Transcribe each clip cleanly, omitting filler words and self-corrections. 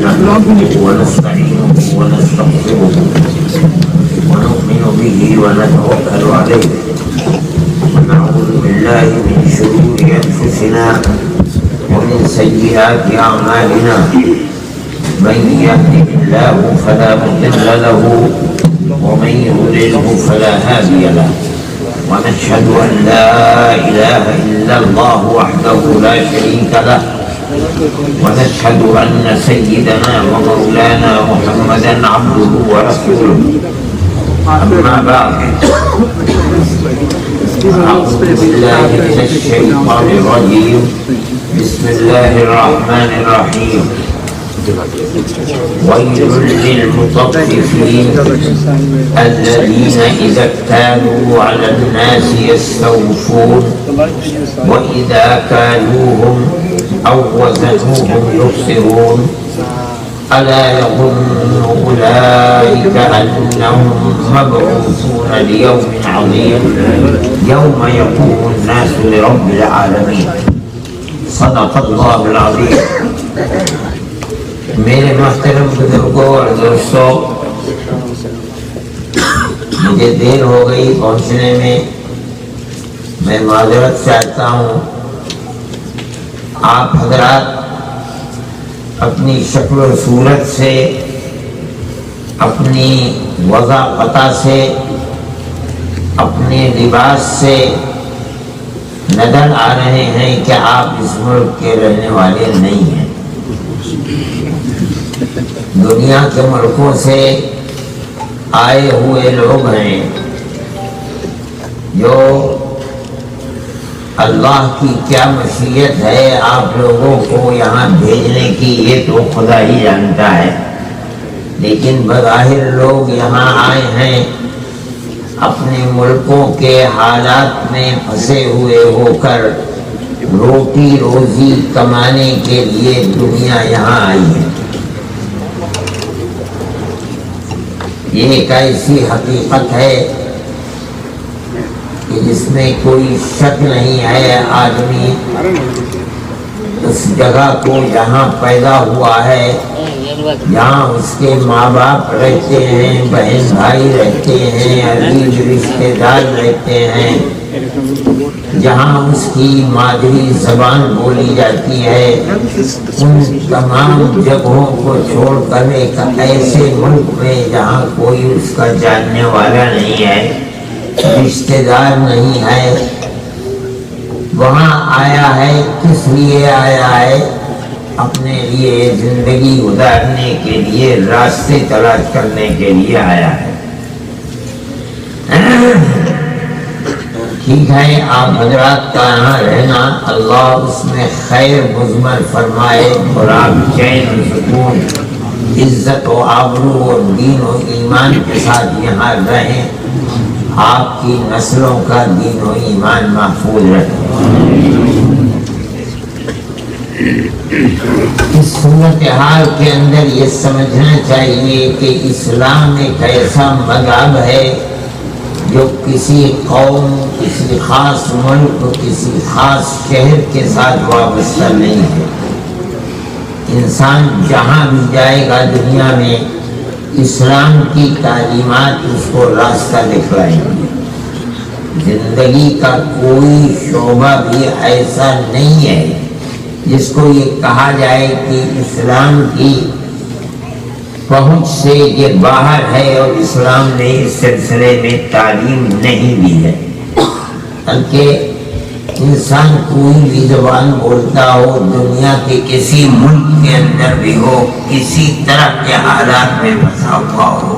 نحمده ونستعينه ونستغفره ونؤمن به ونتوكل عليه ونعوذ بالله من شرور أنفسنا ومن سيئات أعمالنا من يهده الله فلا مضل له ومن يضلله فلا هادي له ونشهد أن لا إله إلا الله وحده لا شريك له ونشهد أن سيدنا ومولانا محمدا عبده ورسوله أما بعد أعوذ بالله من الشيطان الرجيم بسم الله الرحمن الرحيم ويل للمطففين الذين إذا اكتالوا على الناس يستوفون وإذا كالوهم أو وزنوهم يخسرون ألا يظن أولئك أنهم مبعوثون ليوم عظيم يوم يقوم الناس لرب العالمين صدق الله العظيم. میرے محترم بزرگوں اور دوستوں، مجھے دیر ہو گئی پہنچنے میں معذرت چاہتا ہوں. آپ حضرات اپنی شکل و صورت سے، اپنی وضاحت سے، اپنے لباس سے نظر آ رہے ہیں کہ آپ اس ملک کے رہنے والے نہیں ہیں. دنیا کے ملکوں سے آئے ہوئے لوگ ہیں جو اللہ کی کیا مشیت ہے آپ لوگوں کو یہاں بھیجنے کی، یہ تو خدا ہی جانتا ہے. لیکن بظاہر لوگ یہاں آئے ہیں اپنے ملکوں کے حالات میں پھنسے ہوئے ہو کر روٹی روزی کمانے کے لیے دنیا یہاں آئی ہے. یہ ایک ایسی حقیقت ہے کہ جس میں کوئی شک نہیں ہے. آدمی اس جگہ کو جہاں پیدا ہوا ہے، جہاں اس کے ماں باپ رہتے ہیں، بہن بھائی رہتے ہیں، عزیز رشتے دار رہتے ہیں، جہاں اس کی مادری زبان بولی جاتی ہے، ان تمام جگہوں کو چھوڑ کر ایک ایسے ملک میں جہاں کوئی اس کا جاننے والا نہیں ہے، رشتے دار نہیں ہے، وہاں آیا ہے. کس لیے آیا ہے؟ اپنے لیے زندگی گزارنے کے لیے، راستے تلاش کرنے کے لیے آیا ہے. ٹھیک ہے، آپ حضرات کا یہاں رہنا اللہ اس میں خیر مضمر فرمائے اور آپ چین و سکون، عزت و آبرو اور دین و ایمان کے ساتھ یہاں رہیں. آپ کی نسلوں کا دین و ایمان محفوظ رہے. اس صورتحال کے اندر یہ سمجھنا چاہیے کہ اسلام ایک ایسا مذہب ہے جو کسی قوم، کسی خاص ملک، کسی خاص شہر کے ساتھ وابستہ نہیں ہے. انسان جہاں بھی جائے گا دنیا میں، اسلام کی تعلیمات اس کو راستہ دکھلائیں گے. زندگی کا کوئی شعبہ بھی ایسا نہیں ہے جس کو یہ کہا جائے کہ اسلام کی پہنچ سے یہ باہر ہے اور اسلام نے اس سلسلے میں تعلیم نہیں دی ہے. بلکہ انسان کوئی بھی زبان بولتا ہو، دنیا کے کسی ملک کے اندر بھی ہو، کسی طرح کے حالات میں پھنسا ہوا ہو،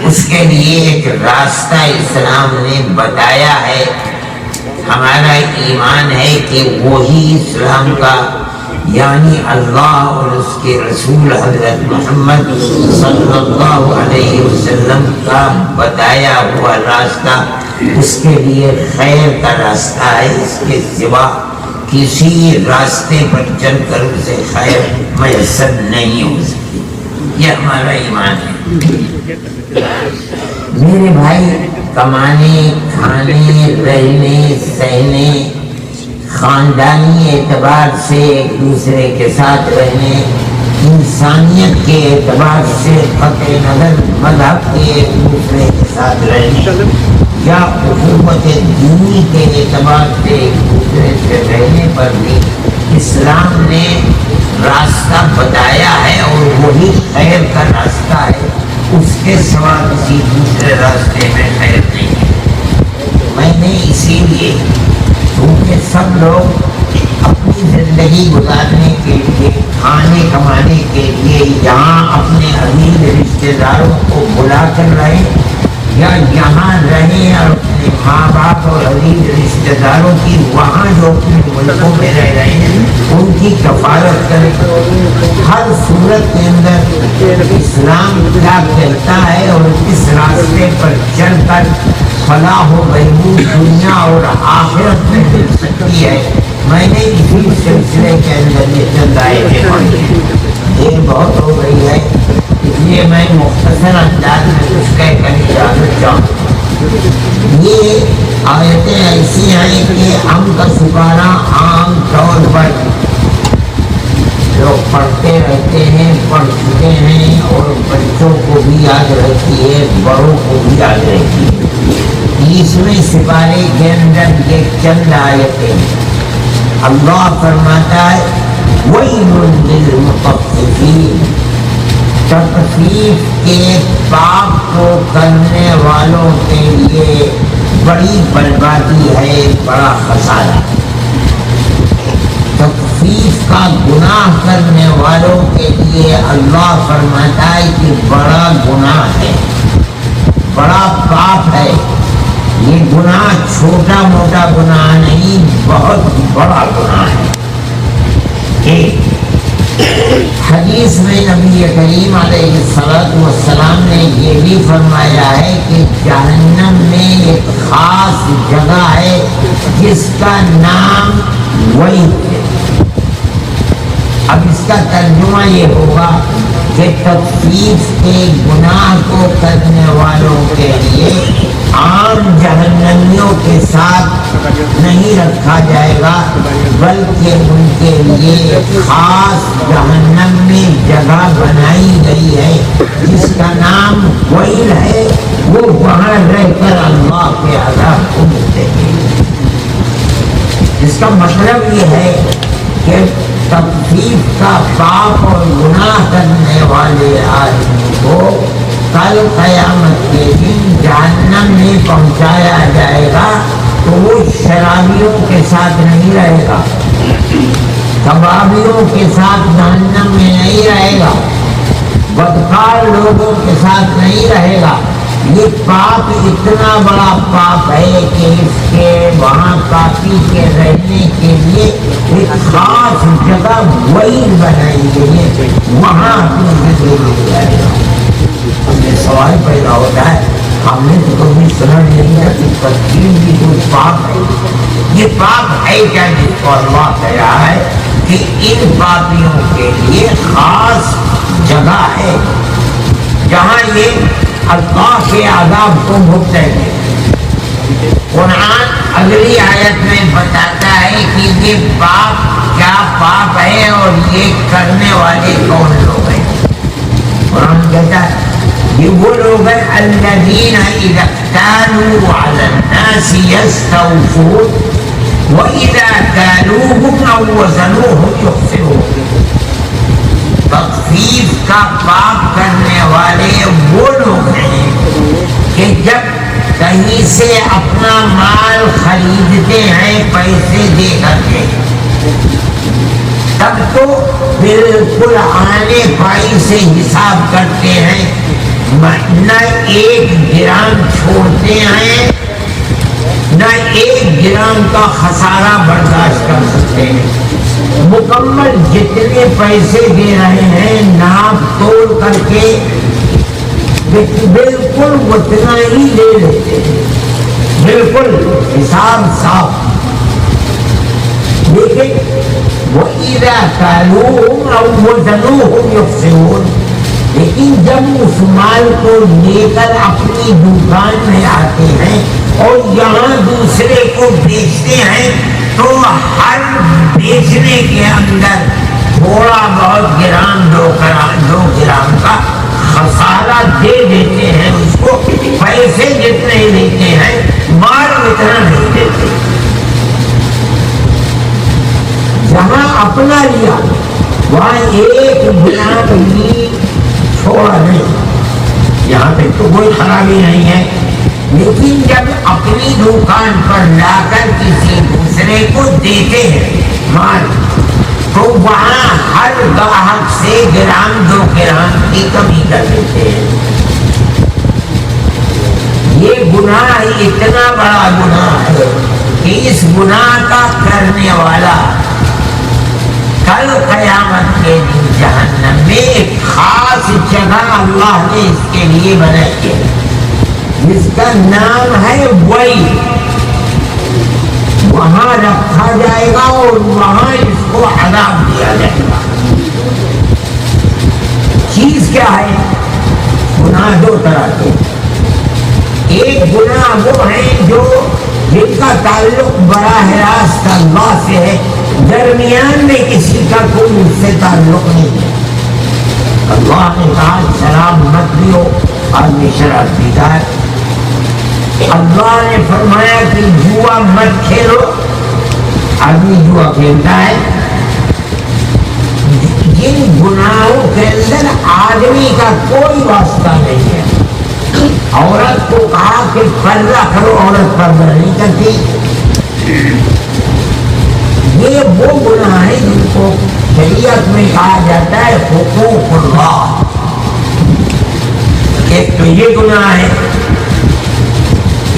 اس کے لیے ایک راستہ اسلام نے بتایا ہے. ہمارا ایمان ہے کہ وہی اسلام کا، یعنی اللہ اور اس کے رسول حضرت محمد صلی اللہ علیہ وسلم کا بتایا ہوا راستہ اس کے لیے خیر کا راستہ ہے. اس کے سوا کسی راستے پر چل کر اسے خیر میسر نہیں ہو سکتی. یہ ہمارا ایمان ہے. میرے بھائی، کمانے، کھانے، رہنے، سہنے، خاندانی اعتبار سے ایک دوسرے کے ساتھ رہنے، انسانیت کے اعتبار سے قطع نظر مذہب کے ایک دوسرے کے ساتھ رہنے یا حکومت دینی کے اعتبار سے ایک دوسرے سے رہنے پر بھی اسلام نے راستہ بتایا ہے اور وہی خیر کا راستہ ہے، اس کے سوا کسی دوسرے راستے میں خیر نہیں ہے۔ میں نے اسی لیے کیونکہ سب لوگ اپنی زندگی گزارنے کے لیے، کھانے کمانے کے لیے یہاں اپنے عزیز رشتے داروں کو بلا کر رہے یا یہاں رہیں اور اپنے ماں باپ اور عزیز رشتے داروں کی وہاں جو اپنے ملکوں میں رہ رہے ہیں ان کی کفالت کریں، ہر صورت کے اندر اسلام کیا کہتا ہے اور اس راستے پر چل کر فلاح و بہبود دنیا اور آخرت میں مل سکتی ہے۔ میں نے اسی سلسلے کے اندر یہ چند آیتیں پڑھی، دیر بہت ہو گئی ہے اس لیے میں مختصر انداز میں کچھ کہہ کر اجازت چاہوں۔ یہ آیتیں ایسی ہیں کہ ہم کا سکارا عام طور پر لوگ پڑھتے رہتے ہیں، پڑھ چکے ہیں اور بچوں کو بھی یاد رہتی ہے، بڑوں کو بھی یاد رہتی ہے۔ 20ویں سپارے کے اندر یہ چند آیتیں اللہ فرماتا ہے وَيْلٌ لِّلْمُطَفِّفِينَ، تطفیف کے پاپ کو کرنے والوں کے لیے بڑی بربادی ہے، بڑا خسارہ۔ تطفیف کا گناہ کرنے والوں کے لیے اللہ فرماتا ہے کہ بڑا گناہ ہے، بڑا پاپ ہے۔ یہ گناہ چھوٹا موٹا گناہ نہیں، بہت بڑا گناہ ہے۔ ایک حدیث میں نبی کریم علیہ السلام نے یہ بھی فرمایا ہے کہ جہنم میں ایک خاص جگہ ہے جس کا نام وعید ہے۔ اب اس کا ترجمہ یہ ہوگا کہ تطفیف کے گناہ کو کرنے والوں کے لیے عام جہنمیوں کے ساتھ نہیں رکھا جائے گا، بلکہ ان کے لیے خاص جہنم میں جگہ بنائی گئی ہے جس کا نام ویل ہے۔ وہ وہاں رہ کر اللہ کے عذاب کو ملتے ہیں۔ اس کا مطلب یہ ہے کہ تطفیف کا پاپ اور گناہ کرنے والے آدمی کو کل قیامت کے دن جہنم میں پہنچایا جائے گا تو وہ شرابیوں کے ساتھ نہیں رہے گا، کبابیوں کے ساتھ جہنم میں نہیں رہے گا، بدکار لوگوں کے ساتھ نہیں رہے گا۔ یہ پاپ اتنا بڑا پاپ ہے کہ اس کے وہاں کافی کے رہنے کے لیے ایک خاص جگہ وعید بنائی گئی ہے، وہاں جائے گا۔ یہ سوال پیدا ہوتا ہے، ہم نے تو کبھی سنا نہیں ہے کہ تقدیر بھی کوئی پاپ ہے۔ یہ پاپ ہے کیا جس کو اللہ کہہ رہا ہے کہ ان پاپیوں کے لیے خاص جگہ ہے جہاں یہ اللہ کے عذاب کو بھگتیں گے۔ قرآن اگلی آیت میں بتاتا ہے کہ یہ پاپ کیا پاپ ہے اور یہ کرنے والے کون لوگ ہیں۔ قرآن کہتا ہے یہ وہ لوگ ہیں الذین اذا اکتالوا علی الناس یستوفون وَإِذَا كَالُوهُمْ أَوْ وَزَنُوهُمْ يُخْسِرُونَ۔ تطفیف کا پاپ کرنے والے وہ لوگ ہیں کہ جب کہیں سے اپنا مال خریدتے ہیں پیسے دے کر کے، تب تو بالکل آنے پائی سے حساب کرتے ہیں، نہ ایک گرام چھوڑتے ہیں، نہ ایک گرام کا خسارہ برداشت کر سکتے ہیں۔ مکمل جتنے پیسے دے رہے ہیں ناپ توڑ کر کے بالکل اتنا ہی لے لیتے ہیں، بالکل حساب صاف۔ لیکن وَإِذَا كَالُوهُمْ أَوْ وَزَنُوهُمْ يُخْسِرُونَ، لیکن جب اس مال کو لے کر اپنی دکان میں آتے ہیں اور یہاں دوسرے کو بیچتے ہیں تو ہر بیچنے کے اندر تھوڑا بہت گرام 2 اپنا لیا، وہاں ایک گناہ بھی چھوڑا نہیں، یہاں پہ تو کوئی خرابی نہیں ہے، لیکن جب اپنی دکان پر لا کر کسی دوسرے کو دیتے ہیں مال، تو وہاں ہر گاہک سے گرام 2 گرام کی کمی کر دیتے ہیں۔ یہ گناہ اتنا بڑا گناہ ہے کہ اس گناہ کا کرنے والا کل قیامت کے دن جہنم میں ایک خاص جگہ اللہ نے اس کے لیے بنائی ہے، جس کا نام ہے ویل، وہاں رکھا جائے گا اور وہاں اس کو عذاب دیا جائے گا۔ چیز کیا ہے؟ گناہ 2 طرح کے، ایک گناہ وہ ہیں جو جن کا تعلق براہ راست اللہ سے ہے، درمیان میں کسی کا کوئی اس سے تعلق نہیں ہے۔ اللہ نے کہا شراب مت پیو، آدمی شراب پیتا ہے۔ اللہ نے فرمایا کہ جوا مت کھیلو، آدمی جوا کھیلتا ہے۔ جن گناہوں کے اندر آدمی کا کوئی واسطہ نہیں ہے، عورت کو کہا کہ پردہ کرو، عورت پردہ نہیں کرتی، یہ وہ گناہ ہے جن کو شریعت میں کہا جاتا ہے حقوق اللہ۔ ایک تو یہ گناہ ہے،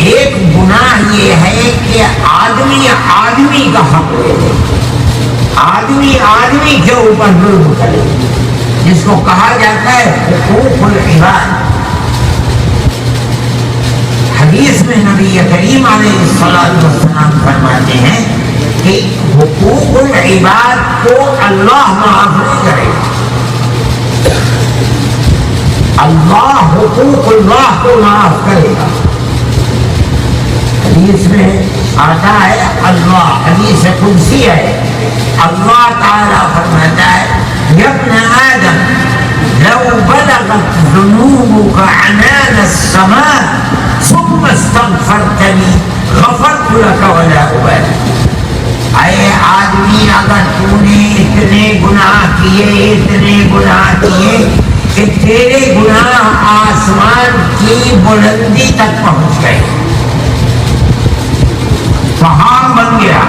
ایک گناہ یہ ہے کہ آدمی آدمی کا حق لے لے، آدمی آدمی کے اوپر ظلم کرے، جس کو کہا جاتا ہے حقوق العباد۔ حدیث میں نبی کریم علیہ السلام فرماتے ہیں کہ حقوق العباد کو اللہ معاف نہیں کرے گا، اللہ حقوق اللہ کو معاف کرے گا۔ حدیث میں آتا ہے، اللہ حدیث قدسی ہے، اللہ تعالیٰ فرماتا ہے یا ابن آدم لو بلغت ذنوبك عنان السماء ثم استغفرتنی غفرت لك ولا ابالي۔ اے آدمی، اگر تو نے اتنے گناہ کیے کہ تیرے گناہ آسمان کی بلندی تک پہنچ گئے، پہاڑ بن گیا،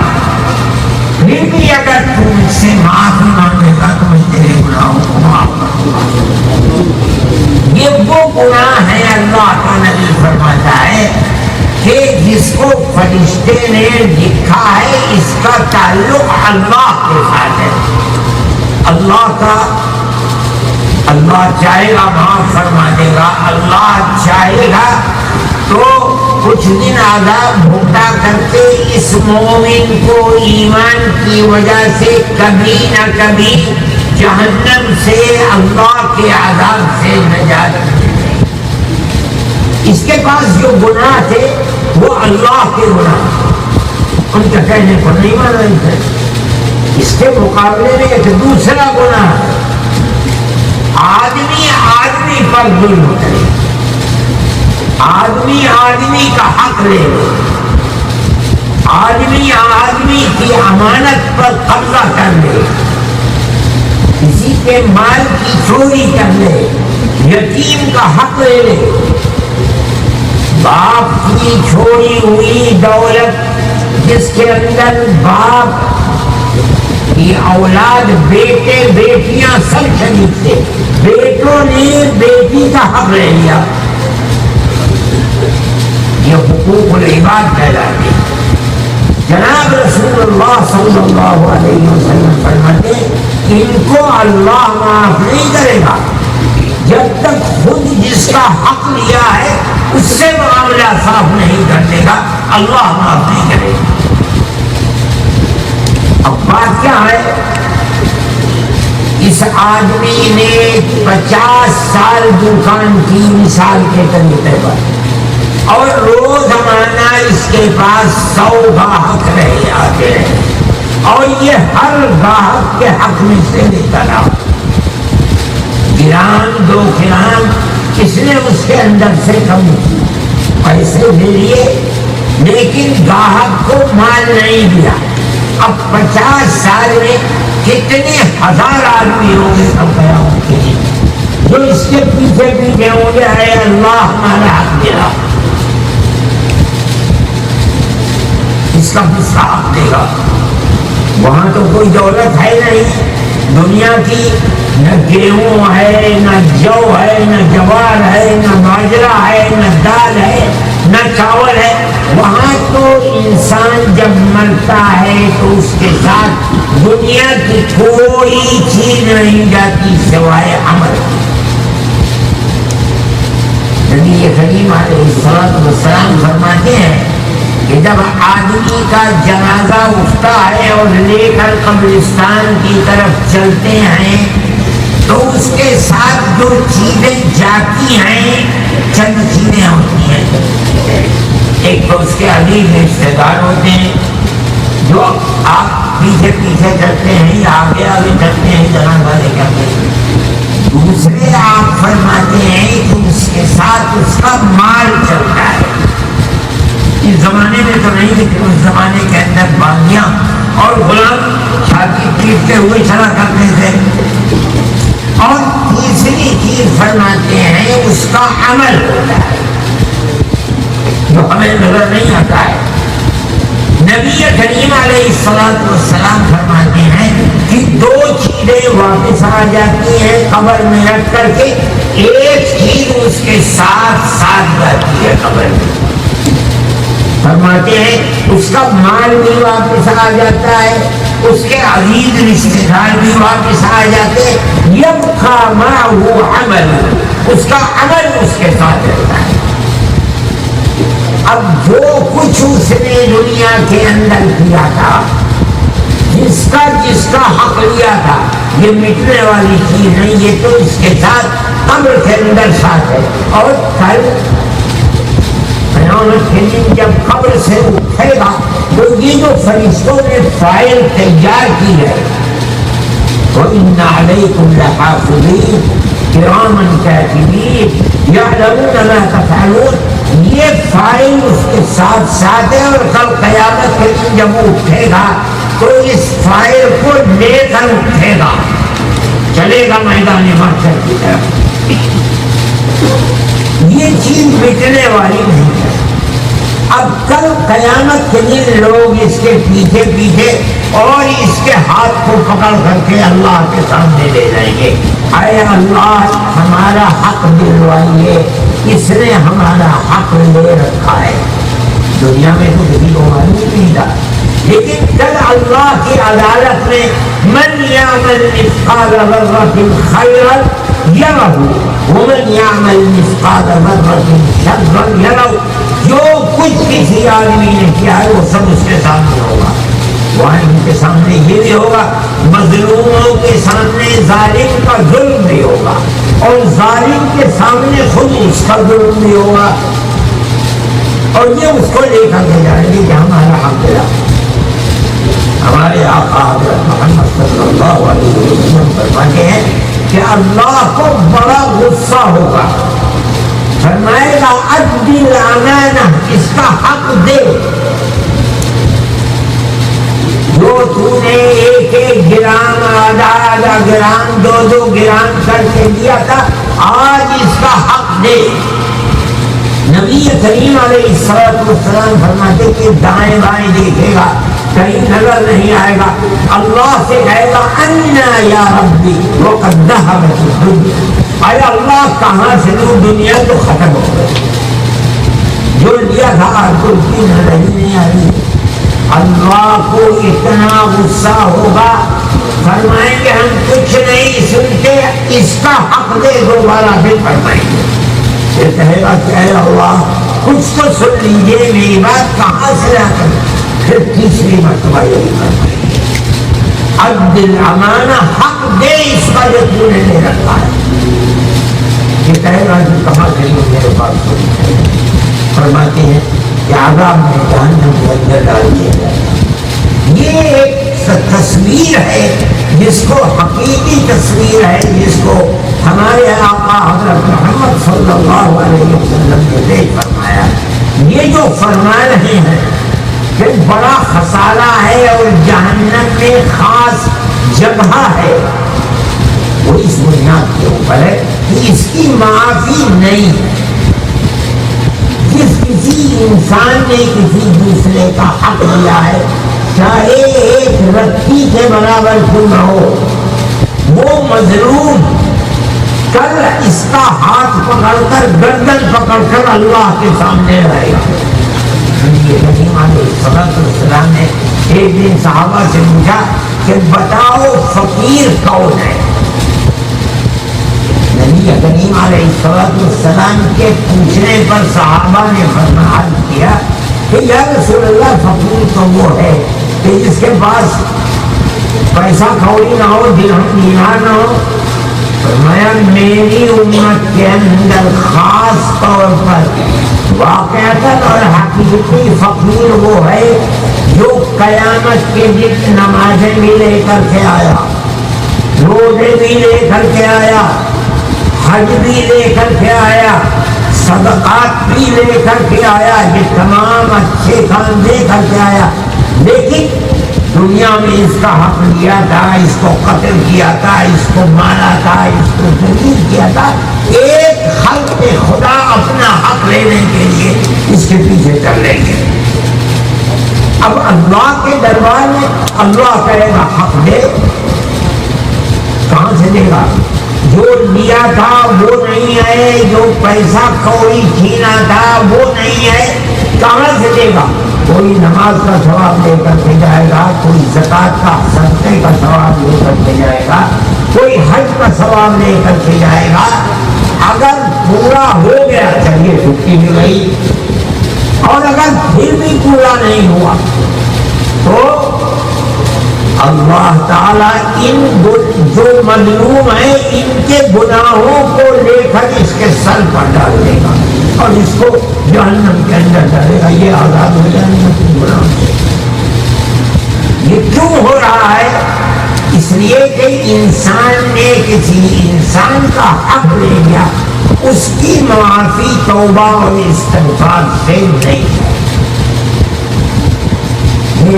پھر بھی اگر تو مجھ سے معافی مانگے گا تو میں تیرے گناہوں کو معاف کر دوں گا۔ یہ وہ گناہ ہے، اللہ کا نبی فرماتا ہے کہ جس کو فرشتے نے لکھا ہے اس کا تعلق اللہ کے ساتھ ہے، اللہ چاہے گا معاف فرما دے گا، اللہ چاہے گا تو کچھ دن عذاب بھوگتا کرتے اس مومن کو ایمان کی وجہ سے کبھی نہ کبھی جہنم سے، اللہ کے عذاب سے نجات ملے۔ اس کے پاس جو گناہ تھے وہ اللہ کے گناہ، ان کے کہنے پر نہیں مان رہے تھے۔ اس کے مقابلے میں ایک دوسرا گناہ، آدمی آدمی پر ظلم کرے، آدمی آدمی کا حق لے لے، آدمی آدمی کی امانت پر قبضہ کر لے، کسی کے مال کی چوری کر لے، یتیم کا حق لے لے، باپ کی چھوڑی ہوئی دولت جس کے اندر باپ کی اولاد، بیٹے بیٹیاں سب شریک تھے، بیٹوں نے بیٹی کا حق لے لیا، یہ حقوق العباد کہلاتے ہیں۔ جناب رسول اللہ صلی اللہ علیہ وسلم فرماتے ہیں ان کو اللہ معاف نہیں کرے گا جب تک خود جس کا حق لیا ہے اس سے معاملہ صاف نہیں کر دے گا، اللہ معاف نہیں کرے گا۔ اب بات کیا ہے؟ اس آدمی نے 50 سال دکان کی مثال کے طریقے پر، اور روزانہ اس کے پاس 100 گاہک رہے آتے رہے، اور یہ ہر گاہک کے حق میں سے لیتا رہا، گرام 2 گرام اس نے اس کے اندر سے کم پیسے لے لیے، لیکن گاہک کو مال نہیں دیا۔ اب 50 سال میں کتنے ہزار آدمی ہوں گے کل قیامت کے دن جو اس کے پیچھے پیچھے ہوں گے اے اللہ ہمارا حق دلا، اس کا حساب دے گا۔ وہاں تو کوئی دولت ہے نہیں دنیا کی، نہ گیہوں ہے، نہ جو ہے، نہ جوار ہے، نہ باجرہ ہے، نہ دال ہے، نہ چاول ہے۔ وہاں تو انسان جب مرتا ہے تو اس کے ساتھ دنیا کی کوئی چیز نہیں جاتی سوائے عمل۔ نبی کریم علیہ الصلوۃ والسلام فرماتے ہیں کہ جب آدمی کا جنازہ اٹھتا ہے اور لے کر قبرستان کی طرف چلتے ہیں تو اس کے ساتھ جو چیزیں جاتی ہیں چند چیزیں ہوتی ہیں۔ ایک تو اس کے عزیز رشتے دار ہوتے ہیں جو آپ پیچھے پیچھے چلتے ہیں یا آگے آگے چلتے ہیں جنازہ لے کر۔ دوسرے آپ فرماتے ہیں کہ اس کے ساتھ اس کا مال چلتا ہے۔ اس زمانے میں تو نہیں لیکن اس زمانے کے اندر باغیاں اور غلام چھاتی پیٹتے ہوئے چلا کرتے تھے۔ اور تیسری چیز فرماتے ہیں اس کا عمل ہوتا ہے جو ہمیں نظر نہیں آتا ہے۔ نبی کریم علیہ الصلوۃ والسلام فرماتے ہیں کہ دو چیزیں واپس آ جاتی ہیں قبر میں رکھ کر کے، ایک چیز اس کے ساتھ ساتھ جاتی ہے قبر میں۔ فرماتے ہیں اس کا مال بھی واپس آ جاتا ہے، اس کے عزیز رشتے دار بھی واپس آ جاتے ہیں، یبقی معہ عمل، اس کا عمل اس کے ساتھ رہتا ہے۔ اب جو کچھ اس نے دنیا کے اندر کیا تھا، جس کا حق لیا تھا، یہ مٹنے والی چیز نہیں، یہ تو اس کے ساتھ قبر کے اندر ساتھ ہے۔ اور کل قیامت کے دن جب قبر سے اٹھے گا تو یہ جو فرشتوں نے فائل تیار کی ہے، وَإِنَّ عَلَيْكُمْ لَحَافِظِينَ كِرَامًا كَاتِبِينَ يَعْلَمُونَ مَا تَفْعَلُونَ، یہ فائل اس کے ساتھ ساتھ ہے۔ اور کل قیامت کے دن جب وہ اٹھے گا تو اس فائل کو لے کر اٹھے گا، چلے گا میدان محشر کی طرف۔ یہ چیز مٹنے والی نہیں ہے۔ اب کل قیامت کے دن لوگ اس کے پیچھے پیچھے اور اس کے ہاتھ کو پکڑ کر کے اللہ کے سامنے لے جائیں گے، اے اللہ ہمارا حق دلوائیے، اس نے ہمارا حق لے رکھا ہے۔ دنیا میں تو کسی کو معلوم نہیں تھا، لیکن کل اللہ کی عدالت میں من یعمل مثقال ذرۃ خیرا یرہ ومن یعمل مثقال ذرۃ شرا یرہ، جو کچھ کسی آدمی نے کیا ہے وہ سب اس کے سامنے ہوگا۔ وہاں ان کے سامنے یہ بھی ہوگا، مظلوموں کے سامنے ظالم کا ظلم بھی ہوگا، اور ظالم کے سامنے خود اس کا ظلم بھی ہوگا، اور یہ اس کو لے کر کے جائیں گے کہ ہمارا حق دلا۔ ہمارے آقا حضرت محمد صلی اللہ علیہ وسلم فرماتے ہیں کہ اللہ کو بڑا غصہ ہوگا، فرمائے گا ادی الامانہ، اس کا حق دے، جو تو نے ایک ایک گرام، آدھا آدھا گرام، دو دو گرام کر کے دیا تھا، آج اس کا حق دے۔ نبی کریم علیہ السلام فرماتے کہ دائیں بائیں دیکھے گا، کہیں نظر نہیں آئے گا، اللہ سے کہے گا انا یا ربی وقد ذهبت الدنیا، اے اللہ کہاں سے دوں، دنیا تو ختم ہو گئی، جو لیا تھا آج کو کی نظر ہی نہیں آئی۔ اللہ کو اتنا غصہ ہوگا، فرمائیں گے ہم کچھ نہیں سنتے، اس کا حق دے، دوبارہ پھر فرمائیں گے۔ یہ کہے گا کہ اے اللہ کچھ تو سن لیجیے، میری بات کہاں سے لا کر، پھر تیسری مرتبہ یہی فرمائیں گے عبد الامانہ، حق دے اس کا جو تو نے لے رکھا ہے۔ یہ کہے گا کہ کہاں سے یہ میرے پاس سنتے ہیں، فرماتے ہیں کہ عذاب میں جہنم کے اندر ڈال دیا جائے گا۔ یہ ایک تصویر ہے جس کو حقیقی تصویر ہے، جس کو ہمارے آقا حضرت محمد صلی اللہ علیہ وسلم نے پیش فرمایا۔ یہ جو فرما رہے ہیں کہ بڑا خسارہ ہے اور جہنم میں خاص جگہ ہے وہ اس بنیاد کے اوپر ہے کہ اس کی معافی نہیں. جس کسی انسان نے کسی دوسرے کا حق لیا ہے چاہے ایک رتی کے برابر کیوں نہ ہو, وہ مظلوم کل اس کا ہاتھ پکڑ کر گردن پکڑ کر اللہ کے سامنے رہے گا. نبی کریم علیہ الصلوۃ والسلام نے ایک دن صحابہ سے پوچھا کہ بتاؤ فقیر کون ہے. نبی کریم علیہ الصلوۃ والسلام کے پوچھنے پر صحابہ نے فرمایا کیا کہ یا رسول اللہ فقیر تو وہ ہے کہ جس کے پاس پیسہ کوڑی نہ ہو, درہم دینار نہ ہو. فرمایا میری امت کے اندر خاص طور پر واقعتاً اور حقیقی فقیر وہ ہے جو قیامت کے دن نمازیں بھی لے کر کے آیا, روزے بھی لے کر کے آیا, حج بھی لے کر کے آیا, صدقات بھی لے کر کے آیا, یہ تمام اچھے کام دے کر کے آیا, لیکن دنیا میں اس کا حق لیا تھا, اس کو قتل کیا تھا, اس کو مارا تھا, اس کو ذلیل کیا تھا. ایک خلق خدا اپنا حق لینے کے لیے اس کے پیچھے چل رہے ہیں. اب اللہ کے دربار میں اللہ کہے گا حق دے, کہاں سے دے گا؟ جو لیا تھا وہ نہیں ہے, جو پیسہ کوئی چھینا تھا وہ نہیں ہے, کہاں سے دے گا؟ کوئی نماز کا ثواب لے کر کے جائے گا, کوئی زکوٰۃ کا صدقے کا ثواب لے کر کے جائے گا, کوئی حج کا ثواب لے کر کے جائے گا. اگر پورا ہو گیا چلیے چھٹی مل گئی, اور اگر پھر بھی پورا نہیں ہوا تو اللہ تعالیٰ ان جو مظلوم ہیں ان کے گناہوں کو لے کر اس کے سر پر ڈال دے گا اور اس کو جہنم کے اندر ڈالے گا. یہ آزاد ہو جائے گا گناہوں سے. یہ کیوں ہو رہا ہے؟ اس لیے کہ انسان نے کسی انسان کا حق لے لیا, اس کی معافی توبہ اور استغفار سے نہیں ہے.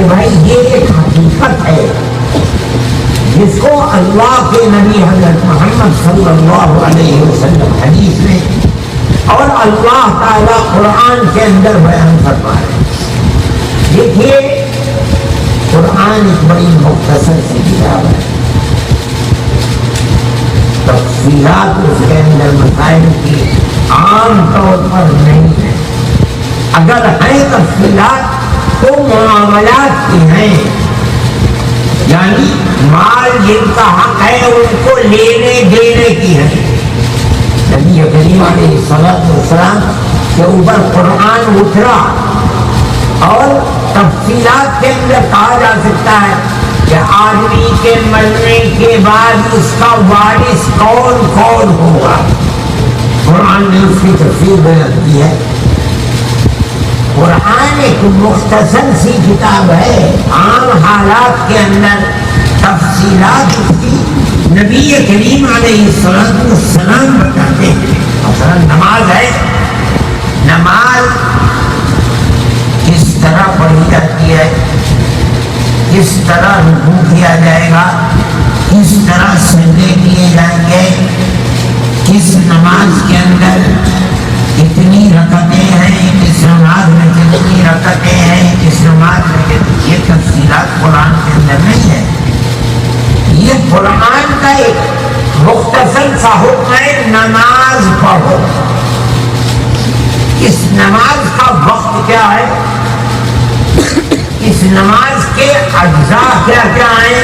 بھائی یہ ایک حقیقت ہے جس کو اللہ کے نبی حضرت محمد صلی اللہ علیہ وسلم حدیث میں اور اللہ تعالیٰ قرآن کے اندر بیان فرما رہے ہیں. دیکھیے قرآن ایک بڑی مختصر سی کتاب ہے, تفصیلات اس کے اندر مسائل کی عام طور پر نہیں ہے. اگر ہیں تفصیلات تو معاملات کی ہیں, یعنی مال جن کا حق ہے ان کو لینے دینے کی ہے. نبی کریم علیہ السلام کے اوپر قرآن اترا اور تفصیلات کے اندر کہا جا سکتا ہے کہ آدمی کے مرنے کے بعد اس کا وارث کون کون ہوگا. قرآن نے اس کی تفصیل بیان کی ہے. قرآن ایک مختصر سی کتاب ہے, عام حالات کے اندر تفصیلات اس کی نبی کریم علیہ السلام بتاتے ہیں. مثلا نماز ہے, نماز کس طرح پڑھی جاتی ہے, کس طرح رکوع کیا جائے گا, کس طرح سجدے کیے جائیں گے, کس نماز کے اندر کتنی رکعتیں ہیں, کس نماز میں کتنی رکعتیں ہیں, کس نماز میں یہ تفصیلات قرآن کے اندر نہیں ہے. یہ قرآن کا ایک مختصر سا حکم ہے, نماز پڑھو. اس نماز کا وقت کیا ہے, اس نماز کے اجزاء کیا کیا ہیں,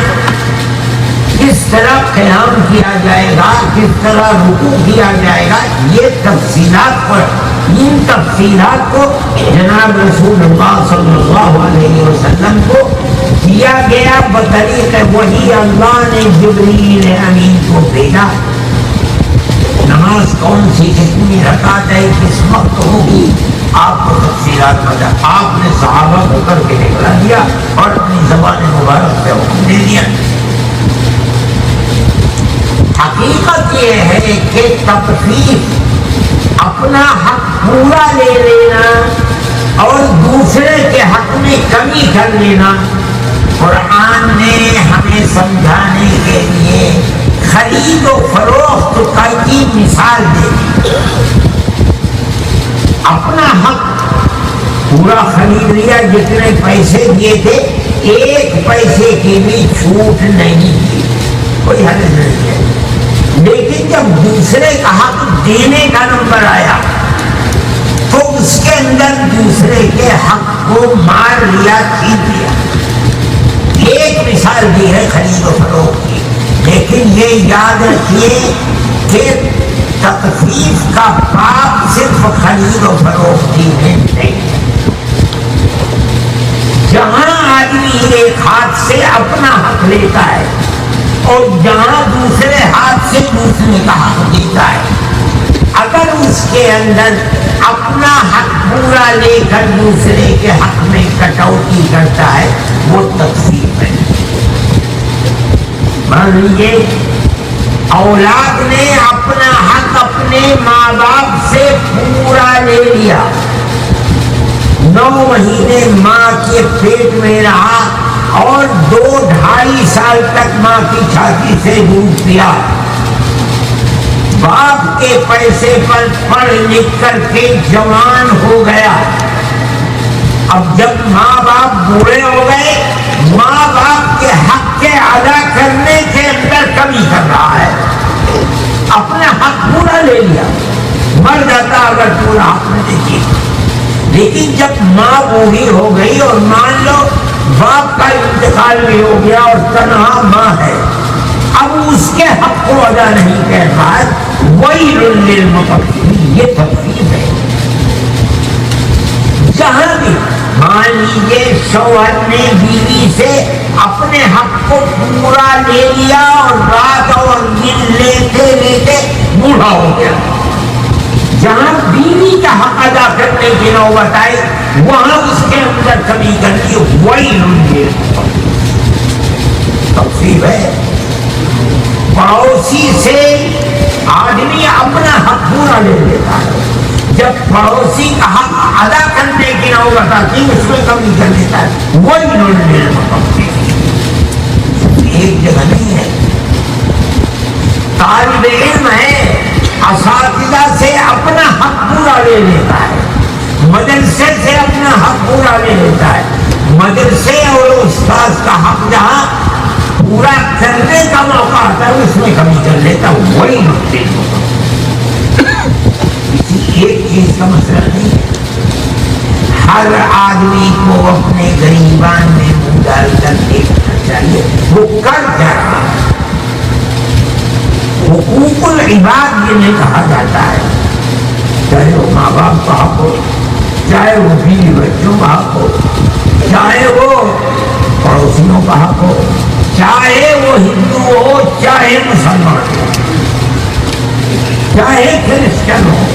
کس طرح قیام کیا جائے گا, کس طرح رکوع کیا جائے گا, یہ تفصیلات پر ان تفصیلات کو جناب رسول اللہ صلی اللہ علیہ وسلم کو دیا گیا بطریق وحی. اللہ نے جبریل امین کو بھیجا. نماز کون سی, کتنی رکعت ہے, کس وقت ہوگی, آپ کو تفصیلات بتا. آپ نے صحابہ کو کر کے نکلا دیا اور اپنی زبان مبارک سے حکم دے دیا. حقیقت یہ ہے کہ تکلیف اپنا حق پورا لے لینا اور دوسرے کے حق میں کمی کر لینا قرآن نے ہمیں سمجھانے کے لیے خرید و فروخت کی مثال دے دی. اپنا حق پورا خرید لیا، جتنے پیسے دیے تھے ایک پیسے کی بھی چھوٹ نہیں دی، کوئی حرج نہیں ہے. لیکن جب دوسرے کا حق دینے کا نمبر آیا تو اس کے اندر دوسرے کے حق کو مار لیا، چھین لیا. ایک مثال دی ہے خرید و فروخت کی، لیکن یہ یاد رکھیے کہ تخفیف کا پاپ صرف خرید و فروخت ہی میں نہیں. جہاں آدمی ایک ہاتھ سے اپنا حق لیتا ہے اور جہاں دوسرے ہاتھ سے دوسرے کا حق دیتا ہے، اگر اس کے اندر اپنا حق پورا لے کر دوسرے کے حق میں کٹوتی کرتا ہے، وہ تخفیف ہے. مان لیجیے اولاد نے اپنا حق اپنے ماں باپ سے پورا لے لیا، 9 مہینے ماں کے پیٹ میں رہا اور 2-2.5 سال تک ماں کی چھاتی سے دودھ پیا، باپ کے پیسے پر پڑھ لکھ کر کے جوان ہو گیا. اب جب ماں باپ بوڑھے ہو گئے، ماں باپ کے حق کے ادا کرنے کے اندر کمی کر رہا ہے. اپنا حق پورا لے لیا، مر جاتا اگر پورا حق نہ دیتی. لیکن جب ماں بوڑھی ہو گئی اور مان لو باپ کا انتقال بھی ہو گیا اور تنہا ماں ہے، اب اس کے حق کو ادا نہیں کر رہا ہے، وَيْلٌ لِّلْمُطَفِّفِينَ. یہ تخفیف ہے. جہاں بھی مان لیجیے شوہر نے بیوی سے اپنے حق کو پورا لے لیا اور رات اور دن لیتے لیتے بوڑھا ہو گیا، جہاں بیوی کا حق ادا کرنے کی نوبت آئی وہاں اس کے اندر کمی کر دی. وہی تخفیف ہے. پڑوسی سے آدمی اپنا حق پورا لے لیتا ہے، جب پڑوسی کا حق ادا کرنے کی نوبت آتی اس میں کمی کر دیتا ہے. وہی ایک جگہ نہیں ہے. طالب علم ہے، اساتذہ سے اپنا حق پورا لے لیتا ہے، مدرسے سے اپنا حق پورا لے لیتا ہے. مدرسے اور استاذ کا حق جہاں پورا کرنے کا موقع آتا ہے اس میں کمی کر لیتا ہے. وہی نقطے کسی ایک چیز کا مسئلہ نہیں ہے. ہر آدمی کو اپنے غریبان میں منہ ڈال کر دیکھنا چاہیے وہ کر کیا رہا ہے. حقوق العباد جنہیں کہا جاتا ہے، چاہے وہ ماں باپ کا حق ہو، چاہے وہ بیوی بچوں کا حق ہو، چاہے وہ پڑوسیوں کا حق ہو، چاہے وہ ہندو ہو، چاہے مسلمان ہو، چاہے کرسچن ہو،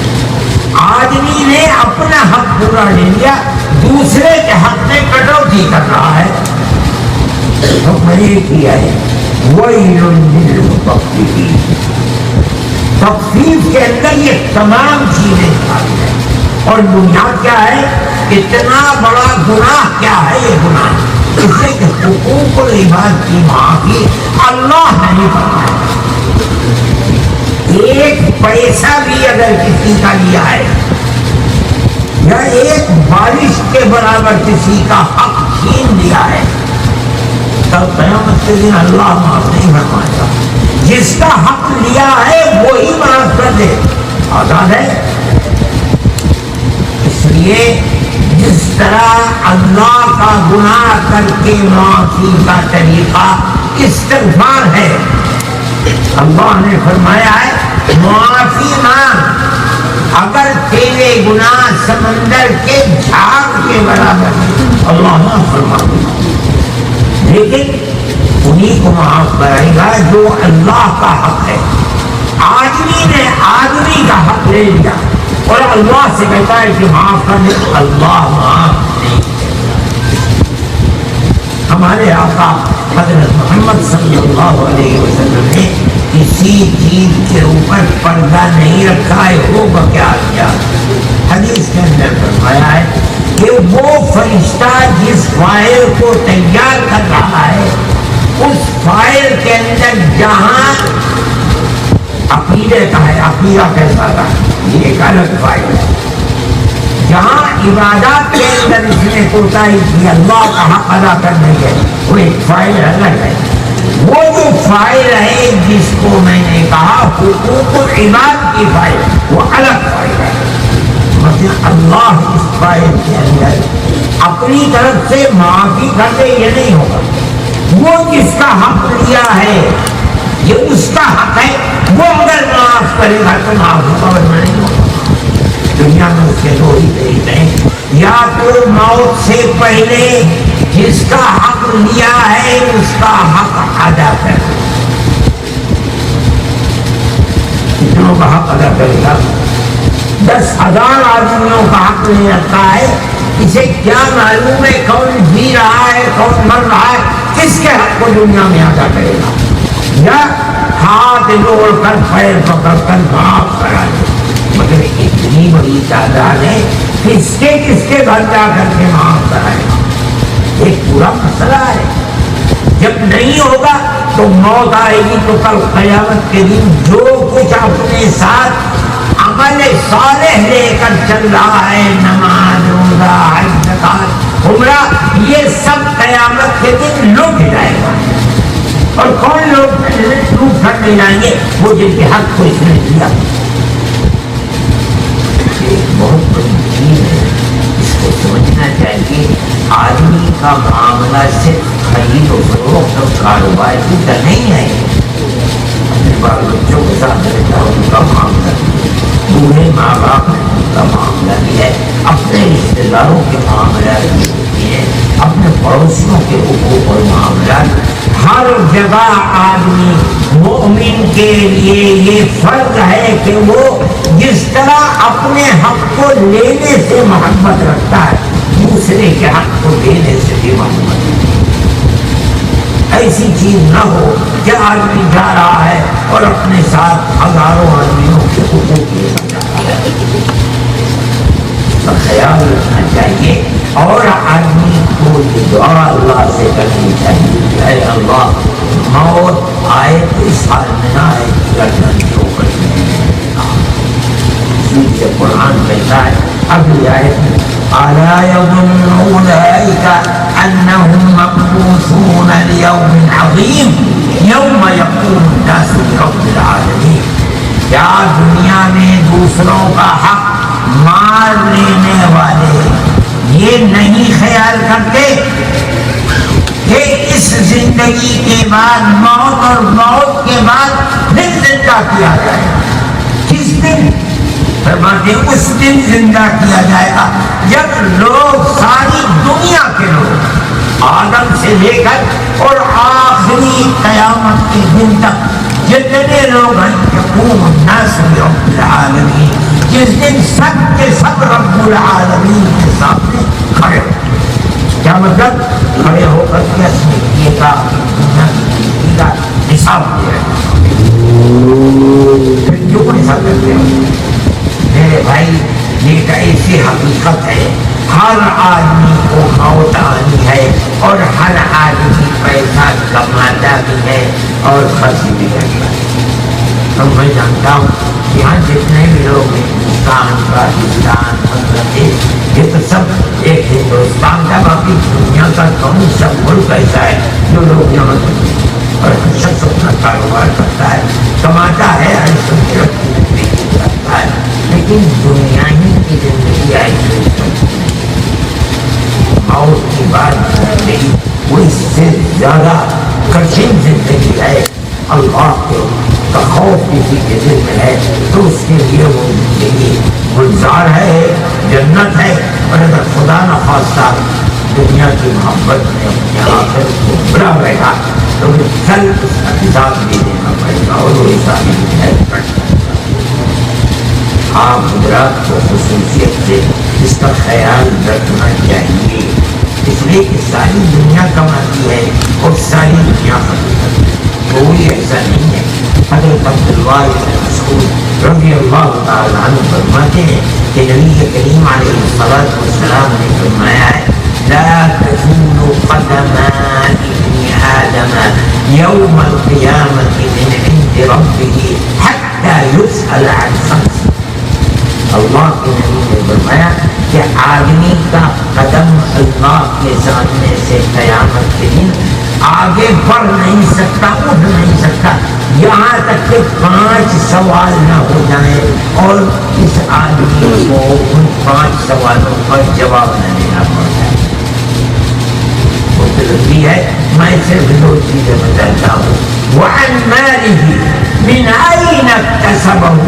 آدمی نے اپنا حق پورا لے لیا، دوسرے کے حق میں کٹوتی کر رہا ہے. حکم یہ کیا ہے وَيْلٌ لِّلْمُطَفِّفِينَ. تخفیف کے اندر یہ تمام چیزیں شامل ہیں. اور بنیاد کیا ہے؟ اتنا بڑا گناہ کیا ہے یہ گناہ؟ اس سے کہ حقوق العباد کی معافی اللہ نہیں فرمایا. ایک پیسہ بھی اگر کسی کا لیا ہے یا ایک بارش کے برابر کسی کا حق چھین لیا ہے تب قیامت کے دن اللہ معاف نہیں فرمائے گا. جس کا حق لیا ہے وہی معاف کر دے، آزاد ہے. اس لیے جس طرح اللہ کا گناہ کر کے معافی کا طریقہ استغفار ہے، اللہ نے فرمایا ہے معافی مانگ اگر تیرے گناہ سمندر کے جھاگ کے برابر اللہ معاف فرما دے گا. لیکن انہیں کو معاف کرے گا جو اللہ کا حق ہے. آدمی نے آدمی کا حق لے لیا اور اللہ سے کہتا ہے کہ معاف کر دے، اللہ معاف نہیں کرے. ہمارے آقا حضرت محمد صلی اللہ علیہ وسلم نے کسی چیز کے اوپر پردہ نہیں رکھا ہے، ہوگا کیا کیا. حدیث کے اندر فرمایا ہے کہ وہ فرشتہ جس فائل کو تیار کر رہا ہے اس فائل کے اندر جہاں عقیدے کا ہے، عقیدہ کیسا تھا یہ ایک الگ فائل ہے، جہاں عبادات کے اندر اس نے کوتاہی کی اللہ کا حق ادا کرنے کے وہ ایک فائل الگ ہے۔ وہ جو فائل ہے جس کو میں نے کہا حقوق العباد کی فائل وہ الگ فائل ہے، مطلب اللہ اس فائل کے اندر اپنی طرف سے معافی کر دے یہ نہیں ہوگا، وہ جس کا حق لیا ہے یہ اس کا حق ہے، وہ اگر معاف کرے گا تو معاف ہوگا ورنہ نہیں ہوگا۔ دنیا میں اس کے دو ہی طریقے ہیں، یا تو موت سے پہلے جس کا حق لیا ہے اس کا حق ادا کر، کتنوں کا حق ادا کرے گا؟ 10,000 آدمیوں کا حق نہیں رکھتا ہے، اسے کیا معلوم ہے کون جی رہا ہے کون مر رہا ہے، کس کے حق کو دنیا میں ادا کرے گا؟ یا ہاتھ جوڑ کر پیر پکڑ کر معاف کرا دے، مگر اتنی بڑی تعداد ہے کس کے گھر جا کر کے معاف کرائے گا؟ ایک پورا مسئلہ ہے، جب نہیں ہوگا تو موت آئے گی تو کل قیامت کے دن جو کچھ اپنے ساتھ عمل صالح لے کر چل رہا ہے، نماز روزہ حج زکات عمرہ، یہ سب قیامت کے دن لوٹ جائے گا۔ اور کون لوگ لوٹ کر لے جائیں گے؟ وہ جن کے حق کو اس نے دیا۔ ایک بہت بڑی چیز ہے، اس کو سمجھنا چاہیے، آدمی کا معاملہ صرف خرید و فروخت اور کاروبار کی کا نہیں ہے، اپنے بال بچوں کے ساتھ رہتا ہے ان کا معاملہ، بوڑھے ماں باپ کا معاملہ بھی ہے، اپنے رشتے داروں کے معاملات بھی ہے، اپنے پڑوسیوں کے حقوق اور معاملات، ہر جگہ آدمی مومن کے لیے یہ فرض ہے کہ وہ جس طرح اپنے حق کو لینے سے محبت رکھتا ہے دوسرے کے حق کو دینے سے بھی محبت رکھتا ہے۔ ایسی چیز نہ ہو کہ آدمی جا رہا ہے اور اپنے ساتھ ہزاروں آدمیوں کے حقوق لے کر جا رہا ہے، اس کا خیال رکھنا چاہیے۔ اور آدمی کو یہ دعا اللہ سے کرنی چاہیے، اے اللہ موت آئے تو اس حال میں نہ آئے جو سے قرآن کہتا ہے اگلی آیت میں الا يظن اولئک انهم مبعوثون لیوم عظیم یوم یقوم الناس لرب العالمین، کیا دنیا میں دوسروں کا حق مار لینے والے یہ نہیں خیال کرتے کہ اس زندگی کے بعد موت اور موت کے بعد پھر زندہ کیا جائے گا؟ کس دن؟ فرماتے اس دن زندہ کیا جائے گا جب لوگ، ساری دنیا کے لوگ، آدم سے لے کر اور آخری قیامت کے دن تک جتنے لوگ ہیں، یقوم الناس لرب العالمین، جس دن سب کے سب رب العالمین کے سامنے کھڑے ہو۔ کیا مطلب؟ کھڑے ہو کر کے اپنے کیے کا دنیا کی زندگی کا حساب دے رہے ہیں۔ پھر کیوں ایسا کرتے ہو؟ میرے بھائی یہ ایک ایسی حقیقت ہے، ہر آدمی کو موت آنی ہے اور ہر آدمی پیسہ کماتا بھی ہے اور خرچ بھی کرتا ہے۔ تو میں جانتا ہوں یہاں جتنے بھی لوگ ہندوستان، پاکستان، بنگلہ دیش، یہ تو سب ایک ہندوستان کا، باقی دنیا کا کون سا ملک ایسا ہے جو لوگ یہاں اور ہر شخص اپنا کاروبار کرتا ہے، کماتا ہے، کرتا ہے، لیکن دنیا ہی کی زندگی آئی موت کی بات زندگی وہ اس سے زیادہ کٹھن زندگی ہے۔ اللہ کا خوف کسی کے دل میں ہے تو اس کے لیے وہ زندگی گلزار ہے، جنت ہے، اور اگر خدا نہ خواستہ دنیا کی محبت میں اپنے آخر کو برا رہا تو کل اس کا حساب بھی دینا پڑے گا، اور وہ حساب بھی آپ حضرات کو خصوصیت سے اس کا خیال رکھنا چاہیے، اس لیے کہ ساری دنیا کماتی ہے اور ساری دنیا خرید، کوئی ایسا نہیں ہے۔ حضرت عبداللہ بن مسعود رضی رضی اللہ تعالیٰ عنہ فرماتے ہیں کہ نبی کریم علیہ الصلاۃ والسلام نے فرمایا ہے لا تزول قدم ابن آدم يوم القيامة من عند ربه حتى يسأل عن خمس. اللہ کے نبی نے فرمایا کہ آدمی کا قدم اللہ کے سامنے سے قیامت کے دن آگے بڑھ نہیں سکتا، اٹھ نہیں سکتا، یہاں تک کہ 5 سوال نہ ہو جائیں اور اس آدمی کو ان 5 سوالوں کا جواب نہ دینا پڑ جائے. وہ ضروری ہے. میں صرف 2 چیزیں بتاتا ہوں. وَعَنْ مَالِهِ مِنْ أَيْنَ اكْتَسَبَهُ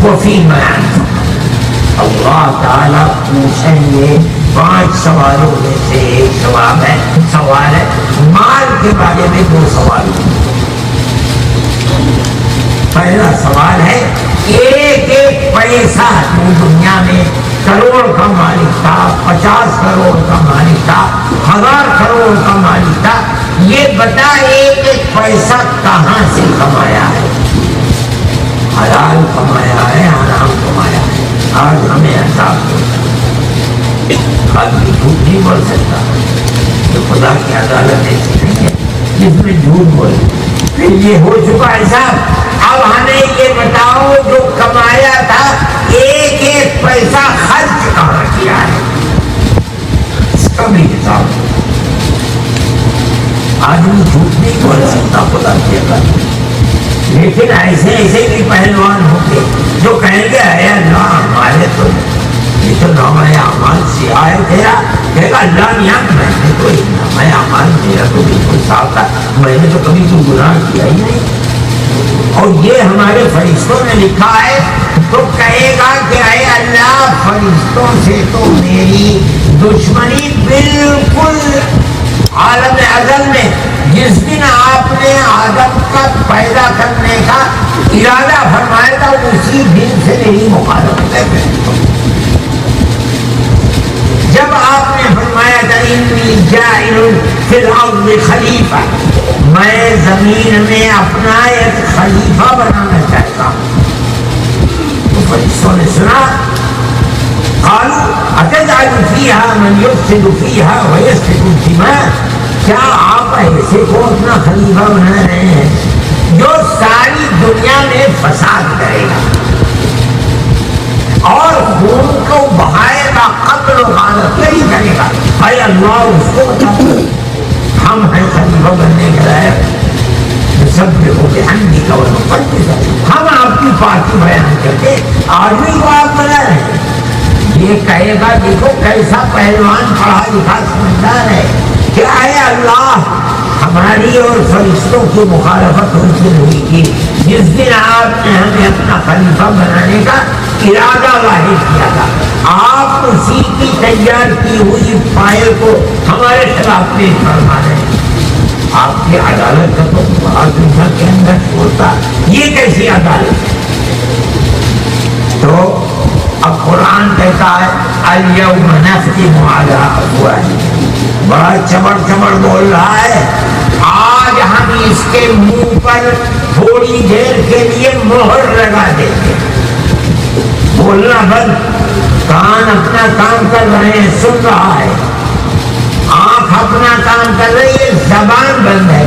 وَفِيمَا أَنفَقَهُ. اللہ تعالیٰ پوچھیں گے 5 سوالوں میں سے ایک سوال ہے مال کے بارے میں. 2 سوال. پہلا سوال ہے ایک پیسہ تو دنیا میں کروڑ کا مالک تھا، 50 کروڑ کا مالک تھا، 1000 کروڑ کا مالک تھا، یہ بتا ایک پیسہ کہاں سے کمایا ہے؟ حلال کمایا ہے، حرام کمایا ہے؟ آج ہمیں احساس ہوتا ہے آدمی جھوٹ نہیں بول سکتا. تو خدا کی عدالت ایسی نہیں ہے جس میں جھوٹ بولے. پھر یہ ہو چکا ہے صاحب. اب ہمیں یہ بتاؤ جو کمایا تھا ایک پیسہ خرچ کہاں کیا ہے، اس کا بھی حساب. آدمی جھوٹ نہیں بول سکتا خدا کی عدالت. لیکن ایسے بھی پہلوان ہوں گے جو کہیں گے اے اللہ ہمارے تو یہ تو نامہ اعمال سے آئے تیرا، کہے گا اللہ میاں میں نے تو نامہ اعمال میرا تو بالکل صاف تھا، میں نے تو کبھی کوئی گناہ کیا ہی نہیں اور یہ ہمارے فرشتوں نے لکھا ہے. تو کہے گا کہ اے اللہ فرشتوں سے تو میری دشمنی بالکل عالم ازل میں جس دن آپ نے آدم کا پیدا کرنے کا ارادہ فرمایا تھا اسی دن سے میری مخالفت ہے. جب آپ نے فرمایا تھا انی جاعل فی الارض خلیفہ، میں زمین میں اپنا ایک خلیفہ بنانا چاہتا ہوں، تو فرشتوں نے سنا قالوا اتجعل فیہا من یفسد فیہا ویسفک الدماء. کیا آپ ایسے کو اپنا خلیفہ بنا رہے ہیں جو ساری دنیا میں فساد کرے گا اور خون کو بہائے گا، قتل و غارت نہیں کرے گا؟ اے اللہ اس کو بتا ہم ہیں خلیفہ بننے کے لائق، سب ہو کے ہم آپ کی پارٹی بیان کرتے آدمی کو آپ بنا رہے ہیں. یہ کہے گا دیکھو کیسا پہلوان پڑھا لکھا سمجھدار ہے کہ اے اللہ ہماری اور فرشتوں کی مخالفت ان سے ہوئی تھی جس دن آپ نے ہمیں اپنا خلیفہ بنانے کا ارادہ ظاہر کیا تھا. آپ اسی کی تیار کی ہوئی فائل کو ہمارے خلاف پیش فرما رہے ہیں. آپ کی عدالت کا تو بڑا دنیا کے اندر ہوتا، یہ کیسی عدالت ہے؟ تو اب قرآن کہتا ہے الیوم نختم علی افواہہم، بڑا چبڑ بول رہا ہے، آج ہم اس کے منہ پر تھوڑی دیر کے لیے مہر لگا دیں گے. بولنا بند، کان اپنا کام کر رہے ہیں، سن رہا ہے، آنکھ اپنا کام کر رہی ہے، زبان بند ہے.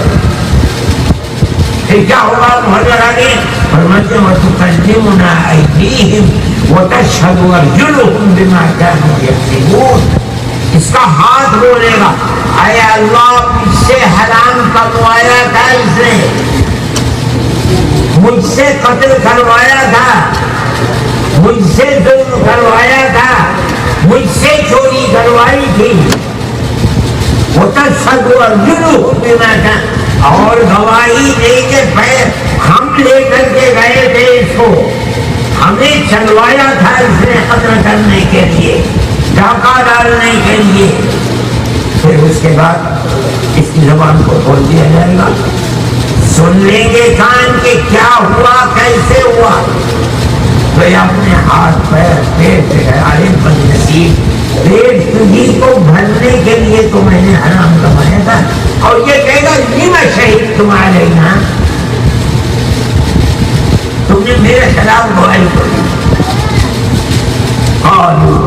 پھر کیا ہوگا مہر لگا دیں؟ فرماتے ہیں وَتُكَلِّمُنَا أَيْدِيهِمْ وَتَشْهَدُ أَرْجُلُهُمْ بِمَا كَانُوا يَكْسِبُونَ. اس کا ہاتھ بولے گا اے اللہ مجھ سے حرام کموایا تھا، اس نے مجھ سے قتل کروایا تھا، مجھ سے ظلم کروایا تھا، مجھ سے چوری کروائی تھی. وَتَشْهَدُ أَرْجُلُهُمْ بِمَا كَانُوا، اور گواہی دے کے پیر ہم لے کر کے گئے تھے، اس کو ہمیں چلوایا تھا اس نے قتل کرنے کے لیے، ڈاکہ ڈالنے کے لیے. پھر اس کے بعد اس کی زبان کو کھول دیا جائے گا، سن لیں گے کان کے کیا ہوا کیسے ہوا. تو یہ اپنے ہاتھ پیر پیٹ سے ارے بدنصیب، پیٹ تجھی کو بھرنے کے لیے تو میں نے حرام کمایا تھا. اور یہ کہے گا لما شہید تم علینا، تم نے میرے خلاف گواہی کری. قالوا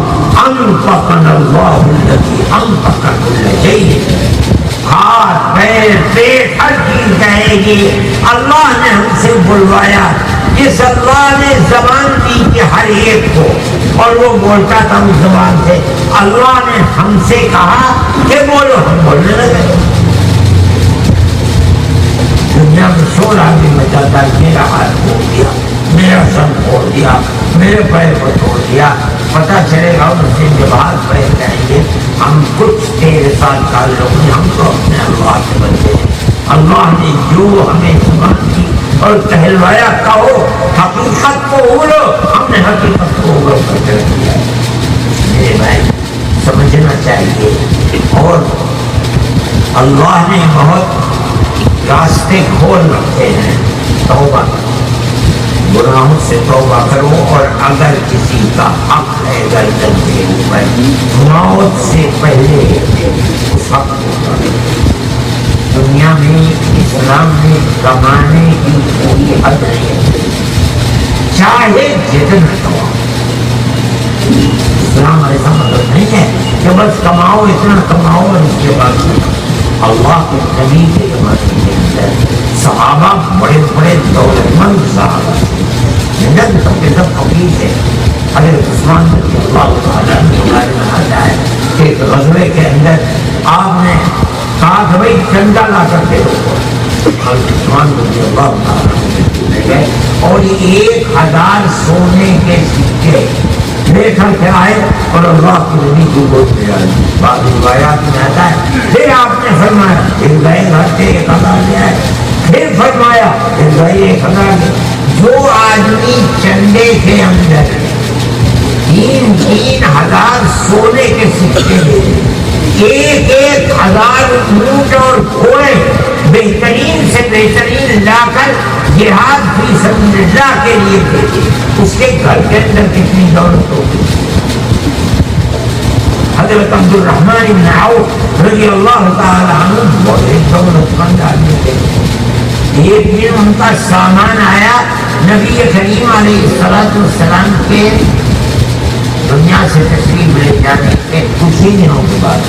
انطقنا اللہ الذی انطق کل شیء. ہاتھ پیر پیٹ ہر چیز کہے گی اللہ نے ہم سے بلوایا. جس اللہ نے زبان دی کہ ہر ایک کو اور وہ بولتا تھا اس زبان سے, اللہ نے ہم سے کہا کہ بولو, ہم بولنے لگے. دنیا میں شور آگے مچاتا ہے, میرا ہاتھ کھول دیا, میرا سر کھول دیا, میرے پیر کو توڑ دیا. پتا چلے گا اس دن جب ہاتھ پیر کہیں گے ہم کچھ تیرے ساتھ تعلق نہیں, ہم تو اپنے اللہ سے بنتے ہیں. اللہ نے جو ہمیں زبان دی اور کہلوایا کہو, حقیقت کو اڑو, ہم نے حقیقت کو اڑو کر کے دیا. میرے بھائی سمجھنا چاہیے. اور اللہ نے بہت راستے کھول رکھے ہیں. توبہ, گناہوں سے توبہ کرو. اور اگر کسی کا حق ہے گردن کے اوپر, موت سے پہلے اس حق کو کرو. دنیا میں اسلام میں کمانے کی کوئی حد نہیں ہے, چاہے جتنا کماؤ. اسلام ایسا مطلب نہیں ہے کہ بس کماؤ, اتنا کماؤ اور اس کے بعد اللہ کے نبی کے زمانے کے اندر صحابہ بڑے بڑے دولت مند صحابہ جن سب کے سب فقیر تھے. حضرت عثمان رضی اللہ تعالیٰ کے بارے میں آتا ہے کہ ایک غزوے کے اندر آپ نے کہا کہ بھائی چندہ لا کر دے دو. حضرت عثمان رضی اللہ تعالیٰ لے گئے اور 1000 سونے کے سکے لے کر کے آئے اور اللہ کی نبی کو گود میں ڈال دی. بعض روایات میں آتا ہے پھر آپ نے فرمایا پھر گئے گھر سے 1000 لے آئے, پھر فرمایا پھر گئے 1000 لے. جو آدمی چندے کے اندر 3,000 سونے کے سکے لے, 1,000 اونٹ اور گھوڑے بہترین سے بہترین لا کر جہاد فی سبیل اللہ کے لیے بھیجے, اس کے گھر کے اندر کتنی دولت ہوگی. حضرت عبد الرحمن بن عوف رضی اللہ تعالی عنہ بہت ایک دولت مند آدمی تھے. ایک دن ان کا سامان آیا نبی کریم علیہ السلام کے دنیا سے تشریف لے جانے کے کچھ ہی دنوں کے بعد.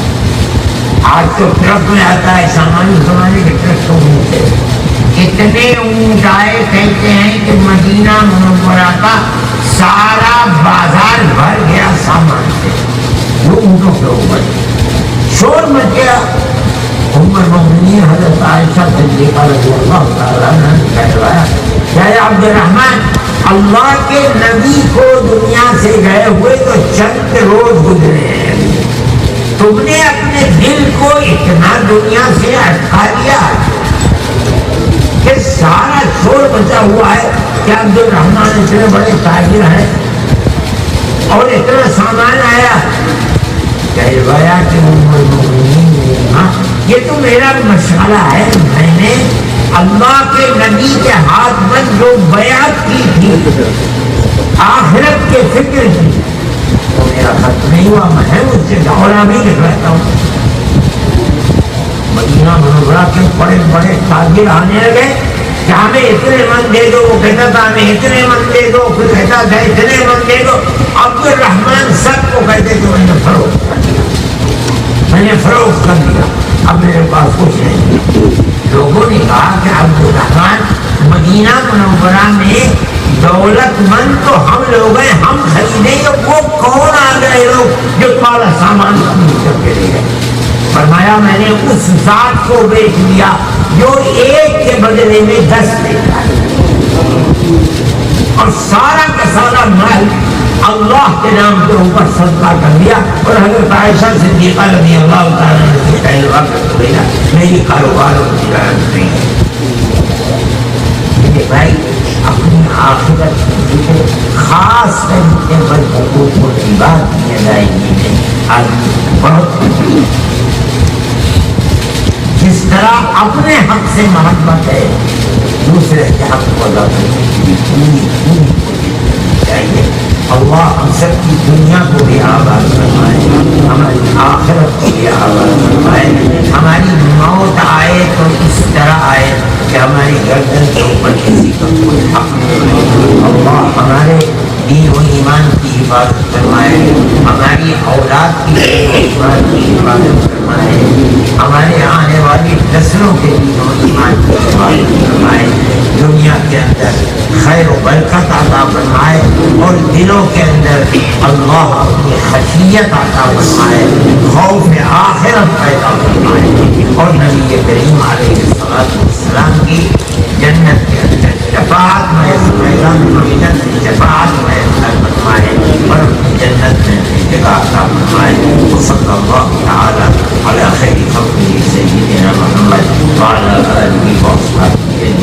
آج تو ٹرک میں آتا ہے سامان, زمانے کے ٹرک تو اونٹ ہے. اتنے اونٹ آئے, کہتے ہیں کہ مدینہ منورہ کا سارا بازار بھر گیا سامان سے. وہ اونٹوں کے اوپر شور مچ گیا. ام المؤمنین حضرت عائشہ صدیقہ رضی اللہ تعالیٰ عنہا نے کہلوایا کہ عبد الرحمن, اللہ کے نبی کو دنیا سے گئے ہوئے تو چند روز گزرے ہیں, تم نے اپنے دل کو اتنا دنیا سے اٹکا لیا کہ سارا شور مچا ہوا ہے کہ عبد الرحمن اتنے بڑے تاجر ہیں اور اتنا سامان آیا. کہلوایا کہ ام المؤمنین نے کہا یہ تو میرا مشغلہ ہے, میں نے اللہ کے نبی کے ہاتھ میں جو بیعت کی تھی آخرت کے فکر کی تو میرا خط نہیں ہوا, میں اس سے دورہ بھی لکھ رہتا ہوں. مدینہ منورہ کے بڑے بڑے تاجر آنے لگے کہ ہمیں اتنے من دے دو, وہ کہتا تھا ہمیں اتنے من دے دو, پھر کہتا تھا اتنے من دے دو. عبد الرحمن سب کو کہتے کہ میں نے فروخت کر دیا, میں نے فروخت کر دیا, اب میرے پاس کچھ نہیں. لوگوں نے کہا کہ عبد الرحمن مدینہ منورہ میں دولت مند تو ہم لوگ ہیں, ہم خریدیں گے, وہ کون آ گئے لوگ جو تمہارا سامان خرید کر کے لے گئے. فرمایا میں نے اس ذات کو بیچ دیا جو ایک کے بدلے میں 10 دیتا ہے, اور سارا کا سارا مال اللہ کے نام کے اوپر صدقہ کر دیا. اور حضرت عائشہ صدیقہ رضی اللہ تعالیٰ نے کہلوا کر بھیجا میری کاروبار اور تجارت نہیں ہے. میرے بھائی اپنی آخرت کی خاص طریقے پر حقوق و عبادت کی ادائیگی میں آدمی بہت جس طرح اپنے حق سے محبت ہے دوسرے کے حق کو ادا کرنے کی بھی پوری کوشش کرنی چاہیے. اللہ اللہ ہم سب کی دنیا کو بھی آباد فرمائے، ہماری آخرت کو بھی آباد فرمائے، ہماری موت آئے تو اس طرح آئے کہ ہماری گردن کے اوپر کسی کا کوئی حق نہیں۔ اللہ ہمارے دین و ایمان کی حفاظت فرمائے، ہماری اولاد کی ایمان کی حفاظت فرمائے، ہمارے آنے والی نسلوں کے دین و ایمان کی حفاظت فرمائے، دنیا کے اندر خیر و برکت عطا فرمائے اور دلوں کے اندر اللہ اپنی خشیت عطا فرمائے، خوف آخرت پیدا فرمائے اور نبی کریم علیہ السلام کی جنت کے اندر شفاعت میں شفاعت میں